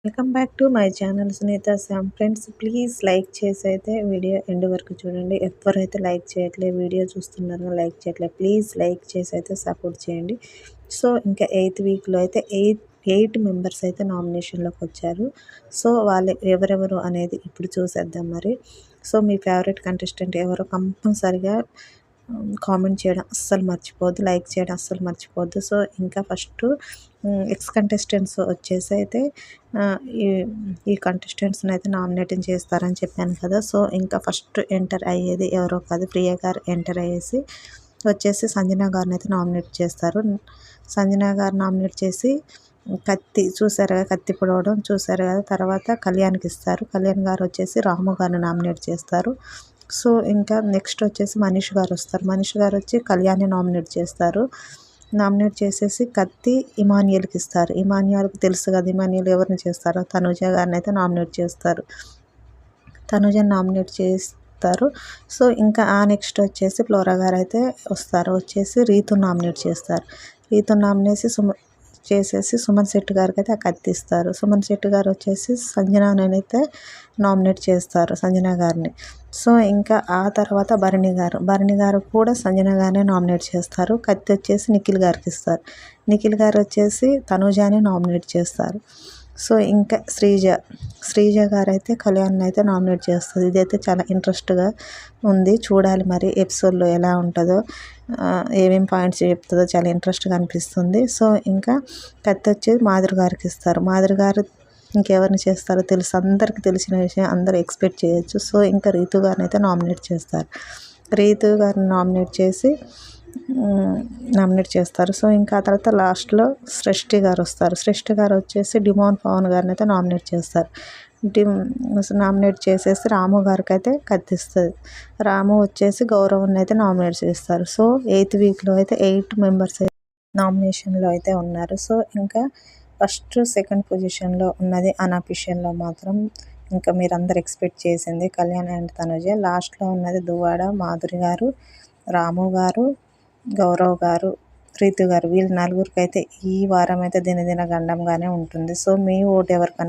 Welcome back to my channel Sunitha Shyam. Friends, please like చేసి అయితే video end వరకు చూడండి. ఎవరైతే లైక్ చేయట్లేదు, వీడియో చూస్తున్నారో లైక్ చేయట్లేదు, ప్లీజ్ లైక్ చేసి అయితే సపోర్ట్ చేయండి. సో ఇంకా 8th వీక్లో అయితే ఎయిట్ మెంబర్స్ అయితే నామినేషన్లోకి వచ్చారు. సో వాళ్ళు ఎవరెవరు అనేది ఇప్పుడు చూసేద్దాం. మరి సో మీ ఫేవరెట్ కంటెస్టెంట్ ఎవరో కంపల్సరిగా కామెంట్ చేయడం అస్సలు మర్చిపోవద్దు, లైక్ చేయడం అస్సలు మర్చిపోవద్దు. సో ఇంకా ఫస్ట్ ఎక్స్ కంటెస్టెంట్స్ వచ్చేసి అయితే ఈ ఈ కంటెస్టెంట్స్ని అయితే నామినేటింగ్ చేస్తారని చెప్పాను కదా. సో ఇంకా ఫస్ట్ ఎంటర్ అయ్యేది ఎవరో కాదు, ప్రియ గారు ఎంటర్ అయ్యేసి వచ్చేసి సంజన గారిని అయితే నామినేట్ చేస్తారు. సంజన గారు నామినేట్ చేసి కత్తి చూసారు కదా, కత్తి పొడవడం చూసారు కదా. తర్వాత కళ్యాణ్కి ఇస్తారు. కళ్యాణ్ గారు వచ్చేసి రాము గారిని నామినేట్ చేస్తారు. సో ఇంకా నెక్స్ట్ వచ్చేసి మనీష్ గారు వస్తారు. మనీష్ గారు వచ్చి కళ్యాణ్ని నామినేట్ చేస్తారు. నామినేట్ చేసేసి కత్తి ఇమాన్యుయల్కి ఇస్తారు. ఇమాన్యుయల్కి తెలుసు కదా ఇమాన్యుయల్ ఎవరిని చేస్తారో, తనుజ గారిని అయితే నామినేట్ చేస్తారు. తనుజని నామినేట్ చేస్తారు. సో ఇంకా నెక్స్ట్ వచ్చేసి ఫ్లోరా గారు అయితే వస్తారు. వచ్చేసి రీతు నామినేట్ చేస్తారు. రీతు నామినేసి చేసేసి సుమన్ శెట్టి గారికి అయితే ఆ కత్తి ఇస్తారు. సుమన్ శెట్టి గారు వచ్చేసి సంజనాని అయితే నామినేట్ చేస్తారు, సంజన గారిని. సో ఇంకా ఆ తర్వాత భరణి గారు కూడా సంజన గారిని నామినేట్ చేస్తారు. కత్తి వచ్చేసి నిఖిల్ గారికి ఇస్తారు. నిఖిల్ గారు వచ్చేసి తనుజాని నామినేట్ చేస్తారు. సో ఇంకా శ్రీజ గారు అయితే కళ్యాణ్ని అయితే నామినేట్ చేస్తుంది. ఇదైతే చాలా ఇంట్రెస్ట్గా ఉంది, చూడాలి మరి ఎపిసోడ్లో ఎలా ఉంటుందో, ఏమేమి పాయింట్స్ చెప్తుందో చాలా ఇంట్రెస్ట్గా అనిపిస్తుంది. సో ఇంకా కత్తి వచ్చి మాధురి గారికి ఇస్తారు. మాధురి గారు ఇంకెవరిని చేస్తారో తెలుసు, అందరికీ తెలిసిన విషయం, అందరూ ఎక్స్పెక్ట్ చేయొచ్చు. సో ఇంకా రీతు గారిని అయితే నామినేట్ చేస్తారు. రీతు గారిని నామినేట్ చేస్తారు. సో ఇంకా ఆ తర్వాత లాస్ట్లో సృష్టి గారు వస్తారు. సృష్టి గారు వచ్చేసి డిమోన్ పవన్ గారిని అయితే నామినేట్ చేస్తారు. నామినేట్ చేసేసి రాము గారికి అయితే కత్తిస్తుంది. రాము వచ్చేసి గౌరవ్ని అయితే నామినేట్ చేస్తారు. సో 8th వీక్లో అయితే 8 మెంబర్స్ నామినేషన్లో అయితే ఉన్నారు. సో ఇంకా ఫస్ట్ సెకండ్ పొజిషన్లో ఉన్నది అన్అఫీషియల్లో మాత్రం ఇంకా మీరందరూ ఎక్స్పెక్ట్ చేసింది కళ్యాణ్ అండ్ తనుజ. లాస్ట్లో ఉన్నది దువ్వాడ, మాధురి గారు, రాము గారు, గౌరవ్ గారు, రీతు గారు. వీళ్ళు నలుగురికి అయితే ఈ వారం అయితే దినదిన గండంగానే ఉంటుంది. సో మీ ఓటు ఎవరికన్నా